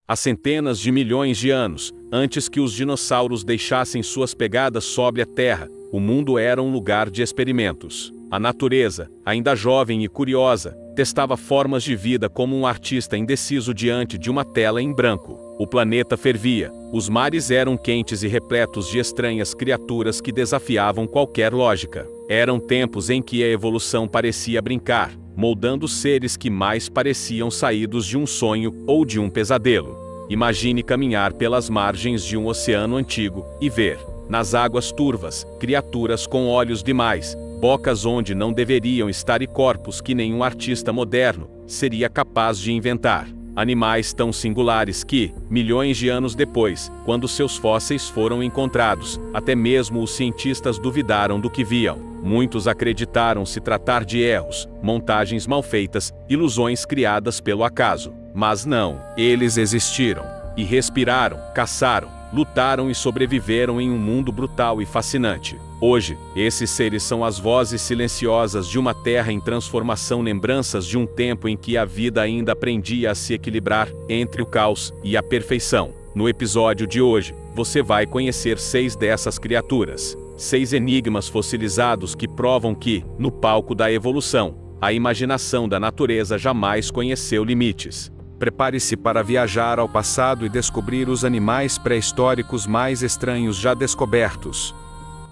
Há centenas de milhões de anos, antes que os dinossauros deixassem suas pegadas sobre a Terra, o mundo era um lugar de experimentos. A natureza, ainda jovem e curiosa, testava formas de vida como um artista indeciso diante de uma tela em branco. O planeta fervia, os mares eram quentes e repletos de estranhas criaturas que desafiavam qualquer lógica. Eram tempos em que a evolução parecia brincar, moldando seres que mais pareciam saídos de um sonho ou de um pesadelo. Imagine caminhar pelas margens de um oceano antigo e ver, nas águas turvas, criaturas com olhos demais, bocas onde não deveriam estar e corpos que nenhum artista moderno seria capaz de inventar. Animais tão singulares que, milhões de anos depois, quando seus fósseis foram encontrados, até mesmo os cientistas duvidaram do que viam. Muitos acreditaram se tratar de erros, montagens mal feitas, ilusões criadas pelo acaso. Mas não, eles existiram. E respiraram, caçaram, lutaram e sobreviveram em um mundo brutal e fascinante. Hoje, esses seres são as vozes silenciosas de uma terra em transformação, lembranças de um tempo em que a vida ainda aprendia a se equilibrar entre o caos e a perfeição. No episódio de hoje, você vai conhecer 6 dessas criaturas. 6 enigmas fossilizados que provam que, no palco da evolução, a imaginação da natureza jamais conheceu limites. Prepare-se para viajar ao passado e descobrir os animais pré-históricos mais estranhos já descobertos.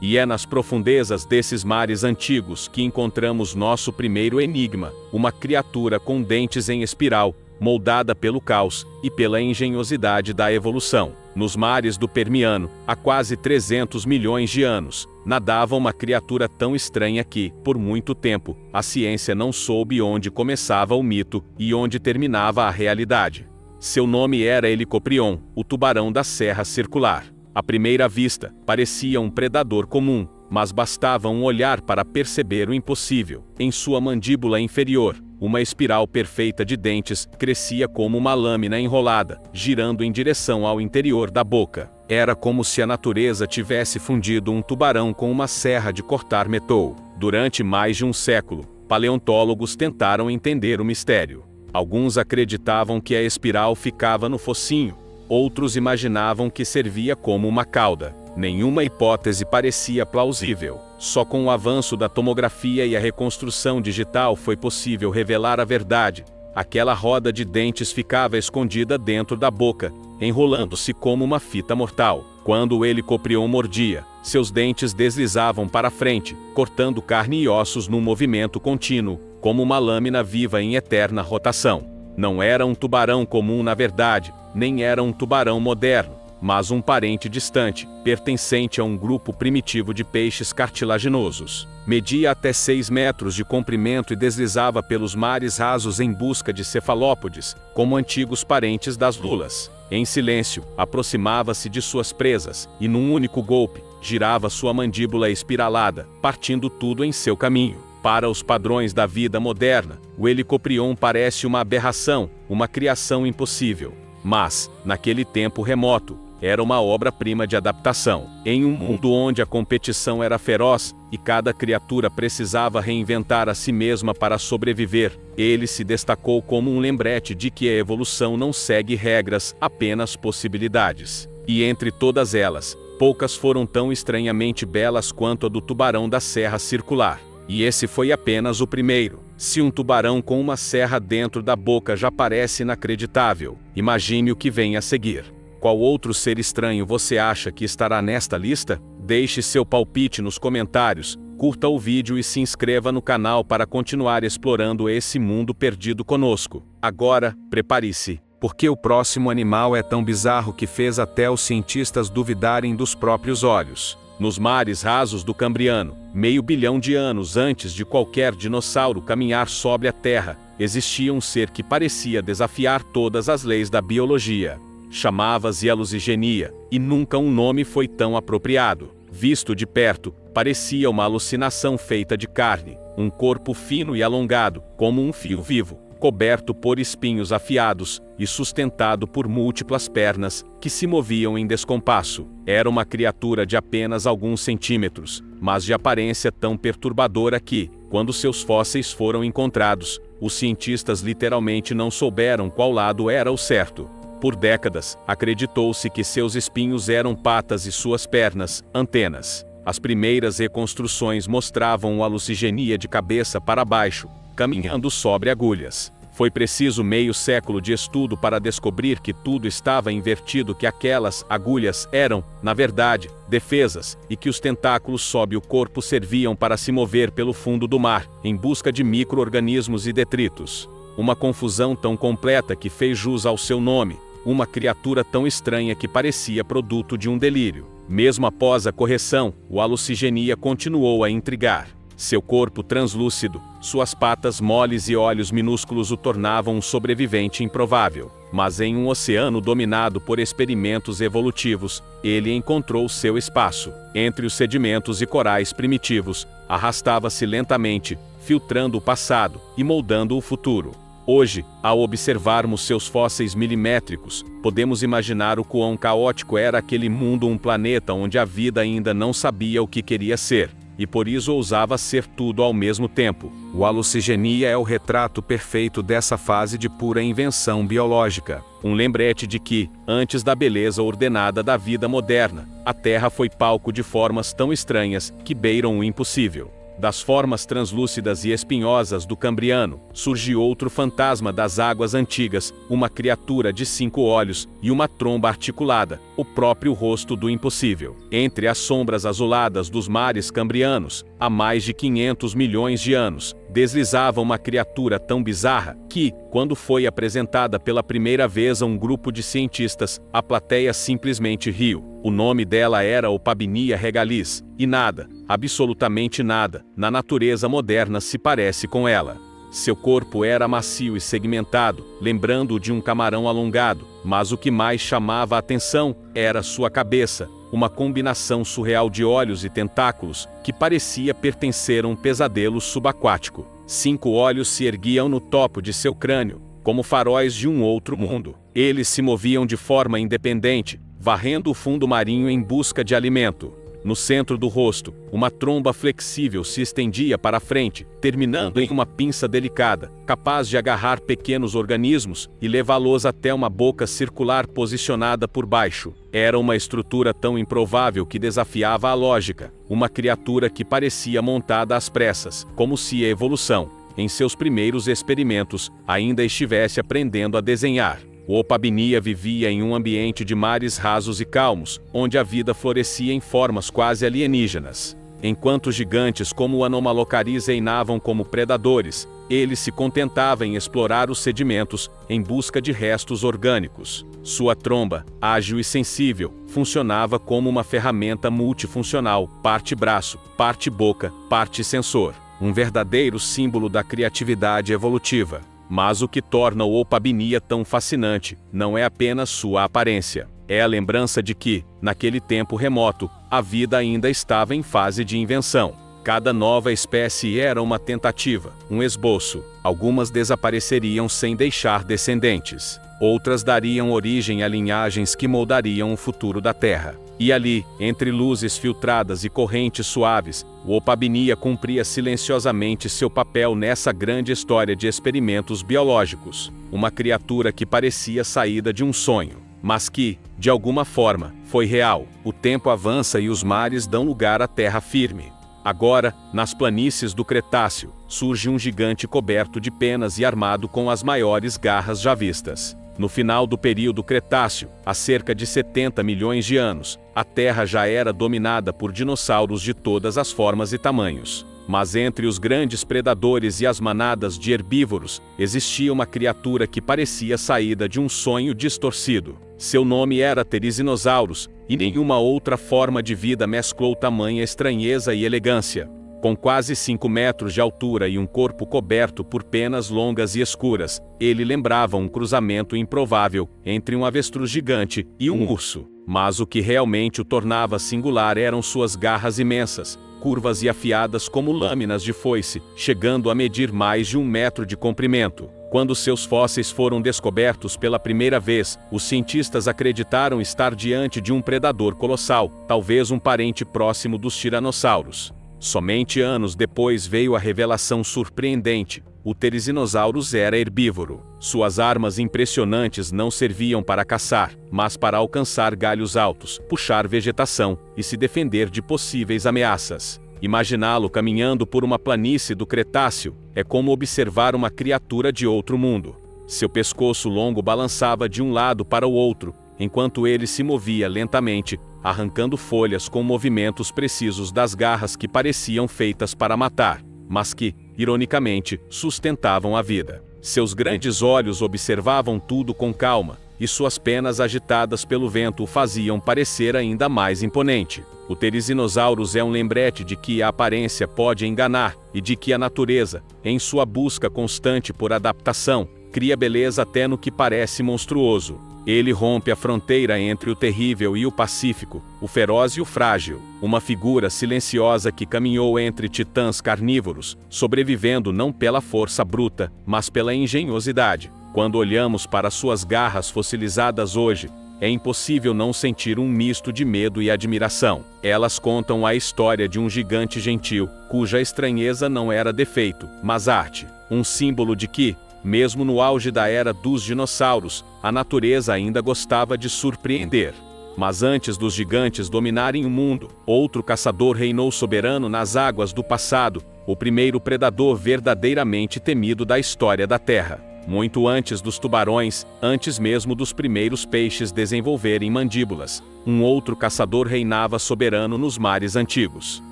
E é nas profundezas desses mares antigos que encontramos nosso primeiro enigma, uma criatura com dentes em espiral, moldada pelo caos e pela engenhosidade da evolução. Nos mares do Permiano, há quase 300 milhões de anos, nadava uma criatura tão estranha que, por muito tempo, a ciência não soube onde começava o mito e onde terminava a realidade. Seu nome era Helicoprion, o tubarão da Serra Circular. À primeira vista, parecia um predador comum, mas bastava um olhar para perceber o impossível. Em sua mandíbula inferior, uma espiral perfeita de dentes crescia como uma lâmina enrolada, girando em direção ao interior da boca. Era como se a natureza tivesse fundido um tubarão com uma serra de cortar metal. Durante mais de um século, paleontólogos tentaram entender o mistério. Alguns acreditavam que a espiral ficava no focinho, outros imaginavam que servia como uma cauda. Nenhuma hipótese parecia plausível. Só com o avanço da tomografia e a reconstrução digital foi possível revelar a verdade. Aquela roda de dentes ficava escondida dentro da boca, enrolando-se como uma fita mortal. Quando o Helicoprion mordia, seus dentes deslizavam para frente, cortando carne e ossos num movimento contínuo, como uma lâmina viva em eterna rotação. Não era um tubarão comum na verdade, nem era um tubarão moderno, mas um parente distante, pertencente a um grupo primitivo de peixes cartilaginosos. Media até 6 metros de comprimento e deslizava pelos mares rasos em busca de cefalópodes, como antigos parentes das lulas. Em silêncio, aproximava-se de suas presas, e num único golpe, girava sua mandíbula espiralada, partindo tudo em seu caminho. Para os padrões da vida moderna, o Helicoprion parece uma aberração, uma criação impossível. Mas, naquele tempo remoto, era uma obra-prima de adaptação. Em um mundo onde a competição era feroz e cada criatura precisava reinventar a si mesma para sobreviver, ele se destacou como um lembrete de que a evolução não segue regras, apenas possibilidades. E entre todas elas, poucas foram tão estranhamente belas quanto a do tubarão da Serra Circular. E esse foi apenas o primeiro. Se um tubarão com uma serra dentro da boca já parece inacreditável, imagine o que vem a seguir. Qual outro ser estranho você acha que estará nesta lista? Deixe seu palpite nos comentários, curta o vídeo e se inscreva no canal para continuar explorando esse mundo perdido conosco. Agora, prepare-se, porque o próximo animal é tão bizarro que fez até os cientistas duvidarem dos próprios olhos. Nos mares rasos do Cambriano, meio bilhão de anos antes de qualquer dinossauro caminhar sobre a Terra, existia um ser que parecia desafiar todas as leis da biologia. Chamava-se Alusigenia, e nunca um nome foi tão apropriado. Visto de perto, parecia uma alucinação feita de carne, um corpo fino e alongado, como um fio vivo, coberto por espinhos afiados e sustentado por múltiplas pernas que se moviam em descompasso. Era uma criatura de apenas alguns centímetros, mas de aparência tão perturbadora que, quando seus fósseis foram encontrados, os cientistas literalmente não souberam qual lado era o certo. Por décadas, acreditou-se que seus espinhos eram patas e suas pernas, antenas. As primeiras reconstruções mostravam o Alucigenia de cabeça para baixo, caminhando sobre agulhas. Foi preciso meio século de estudo para descobrir que tudo estava invertido, que aquelas agulhas eram, na verdade, defesas, e que os tentáculos sob o corpo serviam para se mover pelo fundo do mar, em busca de micro-organismos e detritos. Uma confusão tão completa que fez jus ao seu nome, uma criatura tão estranha que parecia produto de um delírio. Mesmo após a correção, o Alucigenia continuou a intrigar. Seu corpo translúcido, suas patas moles e olhos minúsculos o tornavam um sobrevivente improvável. Mas em um oceano dominado por experimentos evolutivos, ele encontrou seu espaço. Entre os sedimentos e corais primitivos, arrastava-se lentamente, filtrando o passado e moldando o futuro. Hoje, ao observarmos seus fósseis milimétricos, podemos imaginar o quão caótico era aquele mundo, um planeta onde a vida ainda não sabia o que queria ser, e por isso ousava ser tudo ao mesmo tempo. O Alucigenia é o retrato perfeito dessa fase de pura invenção biológica. Um lembrete de que, antes da beleza ordenada da vida moderna, a Terra foi palco de formas tão estranhas que beiram o impossível. Das formas translúcidas e espinhosas do Cambriano, surgiu outro fantasma das águas antigas, uma criatura de 5 olhos e uma tromba articulada, o próprio rosto do impossível. Entre as sombras azuladas dos mares cambrianos, há mais de 500 milhões de anos, deslizava uma criatura tão bizarra que, quando foi apresentada pela primeira vez a um grupo de cientistas, a plateia simplesmente riu. O nome dela era Opabinia regalis, e nada, absolutamente nada, na natureza moderna se parece com ela. Seu corpo era macio e segmentado, lembrando o de um camarão alongado, mas o que mais chamava a atenção era sua cabeça, uma combinação surreal de olhos e tentáculos, que parecia pertencer a um pesadelo subaquático. 5 olhos se erguiam no topo de seu crânio, como faróis de um outro mundo. Eles se moviam de forma independente, varrendo o fundo marinho em busca de alimento. No centro do rosto, uma tromba flexível se estendia para a frente, terminando em uma pinça delicada, capaz de agarrar pequenos organismos e levá-los até uma boca circular posicionada por baixo. Era uma estrutura tão improvável que desafiava a lógica, uma criatura que parecia montada às pressas, como se a evolução, em seus primeiros experimentos, ainda estivesse aprendendo a desenhar. O Opabinia vivia em um ambiente de mares rasos e calmos, onde a vida florescia em formas quase alienígenas. Enquanto gigantes como o Anomalocaris reinavam como predadores, ele se contentava em explorar os sedimentos, em busca de restos orgânicos. Sua tromba, ágil e sensível, funcionava como uma ferramenta multifuncional, parte braço, parte boca, parte sensor. Um verdadeiro símbolo da criatividade evolutiva. Mas o que torna o Opabinia tão fascinante não é apenas sua aparência. É a lembrança de que, naquele tempo remoto, a vida ainda estava em fase de invenção. Cada nova espécie era uma tentativa, um esboço. Algumas desapareceriam sem deixar descendentes. Outras dariam origem a linhagens que moldariam o futuro da Terra. E ali, entre luzes filtradas e correntes suaves, o Opabinia cumpria silenciosamente seu papel nessa grande história de experimentos biológicos. Uma criatura que parecia saída de um sonho, mas que, de alguma forma, foi real. O tempo avança e os mares dão lugar à terra firme. Agora, nas planícies do Cretáceo, surge um gigante coberto de penas e armado com as maiores garras já vistas. No final do período Cretáceo, há cerca de 70 milhões de anos, a Terra já era dominada por dinossauros de todas as formas e tamanhos. Mas entre os grandes predadores e as manadas de herbívoros, existia uma criatura que parecia saída de um sonho distorcido. Seu nome era Therizinosaurus, e nenhuma outra forma de vida mesclou tamanha estranheza e elegância. Com quase 5 metros de altura e um corpo coberto por penas longas e escuras, ele lembrava um cruzamento improvável entre um avestruz gigante e um urso. Mas o que realmente o tornava singular eram suas garras imensas, curvas e afiadas como lâminas de foice, chegando a medir mais de 1 metro de comprimento. Quando seus fósseis foram descobertos pela primeira vez, os cientistas acreditaram estar diante de um predador colossal, talvez um parente próximo dos tiranossauros. Somente anos depois veio a revelação surpreendente. o Therizinosaurus era herbívoro. Suas armas impressionantes não serviam para caçar, mas para alcançar galhos altos, puxar vegetação e se defender de possíveis ameaças. Imaginá-lo caminhando por uma planície do Cretáceo é como observar uma criatura de outro mundo. Seu pescoço longo balançava de um lado para o outro, enquanto ele se movia lentamente, arrancando folhas com movimentos precisos das garras que pareciam feitas para matar, mas que, ironicamente, sustentavam a vida. Seus grandes olhos observavam tudo com calma, e suas penas agitadas pelo vento o faziam parecer ainda mais imponente. O Therizinosaurus é um lembrete de que a aparência pode enganar, e de que a natureza, em sua busca constante por adaptação, cria beleza até no que parece monstruoso. Ele rompe a fronteira entre o terrível e o pacífico, o feroz e o frágil, uma figura silenciosa que caminhou entre titãs carnívoros, sobrevivendo não pela força bruta, mas pela engenhosidade. Quando olhamos para suas garras fossilizadas hoje, é impossível não sentir um misto de medo e admiração. Elas contam a história de um gigante gentil, cuja estranheza não era defeito, mas arte, um símbolo de que, mesmo no auge da era dos dinossauros, a natureza ainda gostava de surpreender. Mas antes dos gigantes dominarem o mundo, outro caçador reinou soberano nas águas do passado, o primeiro predador verdadeiramente temido da história da Terra. Muito antes dos tubarões, antes mesmo dos primeiros peixes desenvolverem mandíbulas, um outro caçador reinava soberano nos mares antigos.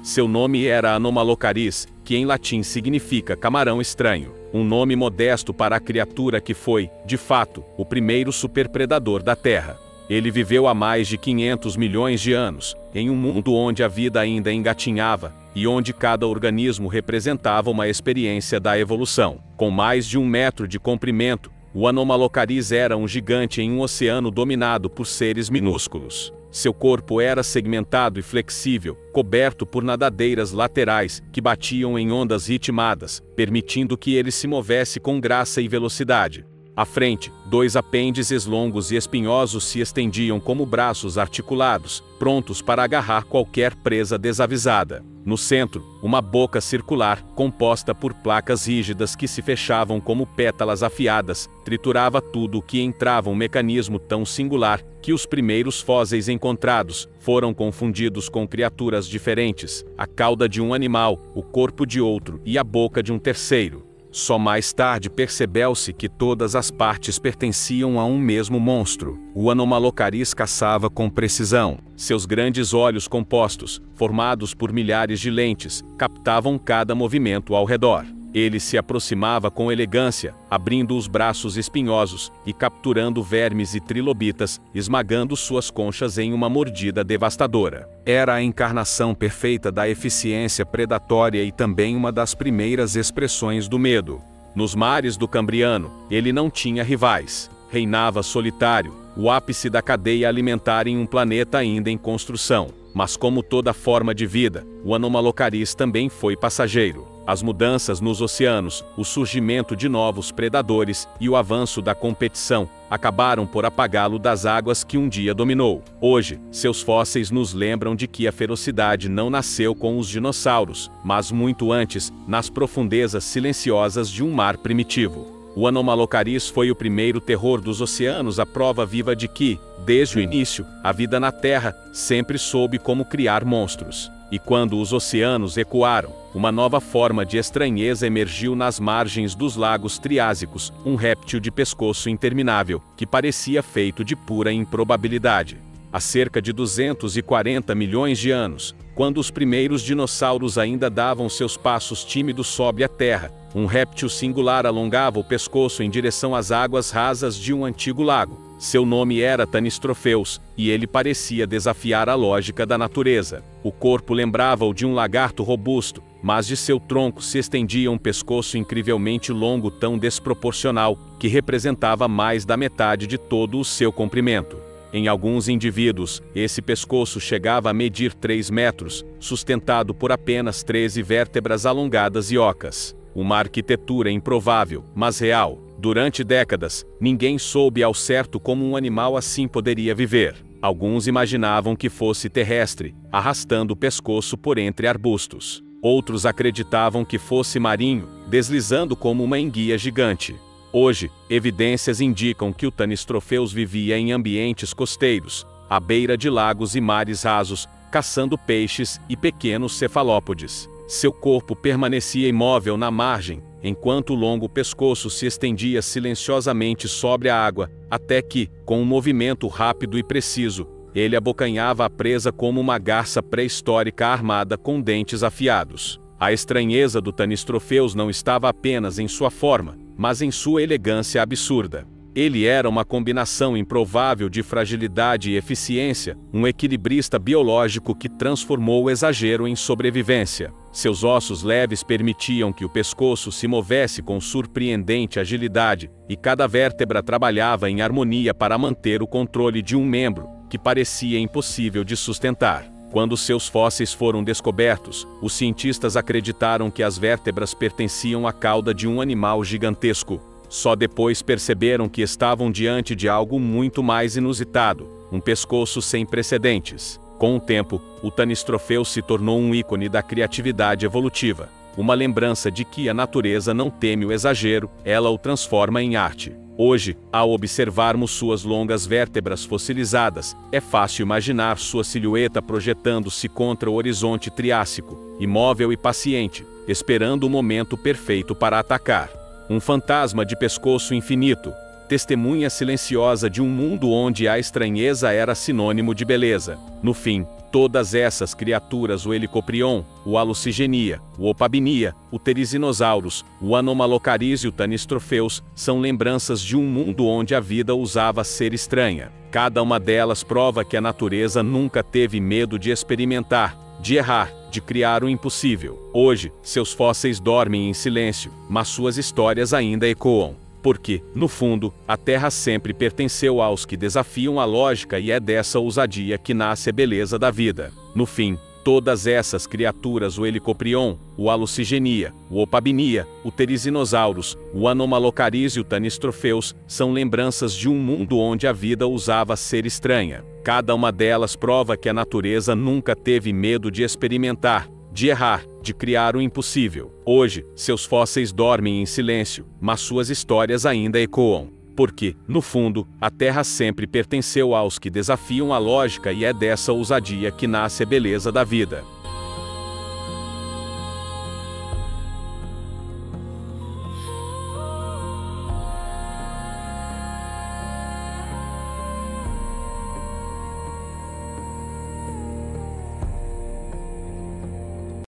Seu nome era Anomalocaris, que em latim significa camarão estranho, um nome modesto para a criatura que foi, de fato, o primeiro superpredador da Terra. Ele viveu há mais de 500 milhões de anos, em um mundo onde a vida ainda engatinhava, e onde cada organismo representava uma experiência da evolução. Com mais de 1 metro de comprimento, o Anomalocaris era um gigante em um oceano dominado por seres minúsculos. Seu corpo era segmentado e flexível, coberto por nadadeiras laterais que batiam em ondas ritmadas, permitindo que ele se movesse com graça e velocidade. À frente, 2 apêndices longos e espinhosos se estendiam como braços articulados, prontos para agarrar qualquer presa desavisada. No centro, uma boca circular, composta por placas rígidas que se fechavam como pétalas afiadas, triturava tudo o que entrava, um mecanismo tão singular que os primeiros fósseis encontrados foram confundidos com criaturas diferentes, a cauda de um animal, o corpo de outro e a boca de um terceiro. Só mais tarde percebeu-se que todas as partes pertenciam a um mesmo monstro. O Anomalocaris caçava com precisão. Seus grandes olhos compostos, formados por milhares de lentes, captavam cada movimento ao redor. Ele se aproximava com elegância, abrindo os braços espinhosos e capturando vermes e trilobitas, esmagando suas conchas em uma mordida devastadora. Era a encarnação perfeita da eficiência predatória e também uma das primeiras expressões do medo. Nos mares do Cambriano, ele não tinha rivais. Reinava solitário, o ápice da cadeia alimentar em um planeta ainda em construção. Mas como toda forma de vida, o Anomalocaris também foi passageiro. As mudanças nos oceanos, o surgimento de novos predadores e o avanço da competição acabaram por apagá-lo das águas que um dia dominou. Hoje, seus fósseis nos lembram de que a ferocidade não nasceu com os dinossauros, mas muito antes, nas profundezas silenciosas de um mar primitivo. O Anomalocaris foi o primeiro terror dos oceanos, a prova viva de que, desde o início, a vida na Terra sempre soube como criar monstros. E quando os oceanos ecoaram, uma nova forma de estranheza emergiu nas margens dos lagos triásicos, um réptil de pescoço interminável, que parecia feito de pura improbabilidade. Há cerca de 240 milhões de anos, quando os primeiros dinossauros ainda davam seus passos tímidos sobre a terra, um réptil singular alongava o pescoço em direção às águas rasas de um antigo lago. Seu nome era Tanistropheus, e ele parecia desafiar a lógica da natureza. O corpo lembrava o de um lagarto robusto, mas de seu tronco se estendia um pescoço incrivelmente longo, tão desproporcional, que representava mais da metade de todo o seu comprimento. Em alguns indivíduos, esse pescoço chegava a medir 3 metros, sustentado por apenas 13 vértebras alongadas e ocas. Uma arquitetura improvável, mas real. Durante décadas, ninguém soube ao certo como um animal assim poderia viver. Alguns imaginavam que fosse terrestre, arrastando o pescoço por entre arbustos. Outros acreditavam que fosse marinho, deslizando como uma enguia gigante. Hoje, evidências indicam que o Tanistropheus vivia em ambientes costeiros, à beira de lagos e mares rasos, caçando peixes e pequenos cefalópodes. Seu corpo permanecia imóvel na margem, enquanto o longo pescoço se estendia silenciosamente sobre a água, até que, com um movimento rápido e preciso, ele abocanhava a presa como uma garça pré-histórica armada com dentes afiados. A estranheza do Tanistropheus não estava apenas em sua forma, mas em sua elegância absurda. Ele era uma combinação improvável de fragilidade e eficiência, um equilibrista biológico que transformou o exagero em sobrevivência. Seus ossos leves permitiam que o pescoço se movesse com surpreendente agilidade, e cada vértebra trabalhava em harmonia para manter o controle de um membro, que parecia impossível de sustentar. Quando seus fósseis foram descobertos, os cientistas acreditaram que as vértebras pertenciam à cauda de um animal gigantesco. Só depois perceberam que estavam diante de algo muito mais inusitado, um pescoço sem precedentes. Com o tempo, o Tanistropheus se tornou um ícone da criatividade evolutiva, uma lembrança de que a natureza não teme o exagero, ela o transforma em arte. Hoje, ao observarmos suas longas vértebras fossilizadas, é fácil imaginar sua silhueta projetando-se contra o horizonte triássico, imóvel e paciente, esperando o momento perfeito para atacar. Um fantasma de pescoço infinito, testemunha silenciosa de um mundo onde a estranheza era sinônimo de beleza. No fim, todas essas criaturas, o Helicoprion, o Alucigenia, o Opabinia, o Therizinosaurus, o Anomalocaris e o Tanistropheus, são lembranças de um mundo onde a vida ousava ser estranha. Cada uma delas prova que a natureza nunca teve medo de experimentar, de errar, de criar o impossível. Hoje, seus fósseis dormem em silêncio, mas suas histórias ainda ecoam. Porque, no fundo, a Terra sempre pertenceu aos que desafiam a lógica e é dessa ousadia que nasce a beleza da vida. No fim, todas essas criaturas, o Helicoprion, o Alucigenia, o Opabinia, o Therizinosaurus, o Anomalocaris e o Tanistropheus, são lembranças de um mundo onde a vida ousava ser estranha. Cada uma delas prova que a natureza nunca teve medo de experimentar, de errar, de criar o impossível. Hoje, seus fósseis dormem em silêncio, mas suas histórias ainda ecoam. Porque, no fundo, a Terra sempre pertenceu aos que desafiam a lógica e é dessa ousadia que nasce a beleza da vida.